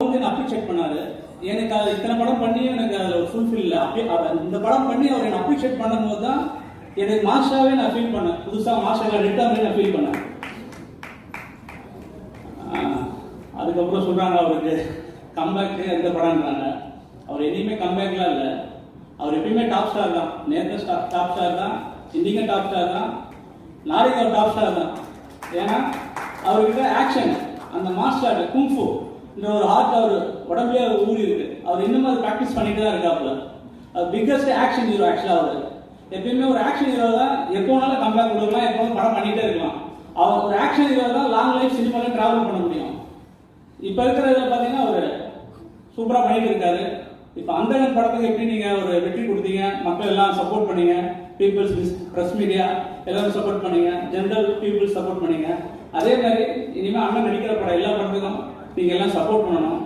Appreciate பண்ணாரு. எனக்கு அது இத்தனை படம் பண்ணி எனக்கு அதில் ஒரு ஃபுல்ஃபில் இல்லை. இந்த படம் பண்ணி அவர் என்னை அப்ரிஷியேட் பண்ணும்போது தான் எனக்கு மாஸ்டராகவே நான் ஃபீல் பண்ணேன். புதுசாக மாஸ்டராக ரிட்டர்ன் நான் ஃபீல் பண்ணேன். அதுக்கப்புறம் சொல்கிறாங்க அவருக்கு கம்பேக்கு எந்த படம்ன்றாங்க. அவர் எங்கேயுமே கம்பேக்லாம் இல்லை. அவர் எப்பயுமே டாப் ஸ்டார் தான். நேற்று டாப் ஸ்டார் தான், இன்றைக்கும் டாப் ஸ்டார் தான், நாளைக்கு அவர் டாப் ஸ்டார் தான். ஏன்னா அவர்கிட்ட ஆக்ஷன், அந்த மாஸ்டர் குங்ஃபு இந்த ஒரு ஆர்ட் அவர் உடம்புலேயே ஊறி இருக்கு. அவர் இன்னும் அது ப்ராக்டிஸ் பண்ணிட்டு தான் இருக்காப்புல. பிக்கஸ்ட் ஆக்ஷன் ஹீரோ ஆக்சுவலாக அவர். எப்பயுமே ஒரு ஆக்ஷன் ஹீரோ தான் எப்போ வேணாலும் கம்பேக் கொடுக்கலாம், எப்போ படம் பண்ணிகிட்டே இருக்கலாம். அவர் ஒரு ஆக்ஷன் ஹீரோ தான் லாங் லைஃப் சினிமாவில் ட்ராவல் பண்ண முடியும். இப்போ இருக்கிற இதில் பார்த்தீங்கன்னா அவர் சூப்பராக பண்ணிட்டு இருக்காரு. இப்போ அந்த படத்துக்கு எப்படி நீங்கள் ஒரு வெற்றி கொடுத்தீங்க, மக்கள் எல்லாம் சப்போர்ட் பண்ணீங்க, பீப்புள்ஸ் ப்ரெஸ் மீடியா எல்லாரும் சப்போர்ட் பண்ணீங்க, ஜென்ரல் பீப்புள்ஸ் சப்போர்ட் பண்ணீங்க. அதே மாதிரி இனிமேல் அண்ணன் நடிக்கிற படம் எல்லா படத்துக்கும் நீங்கள் எல்லாம் சப்போர்ட் பண்ணணும்.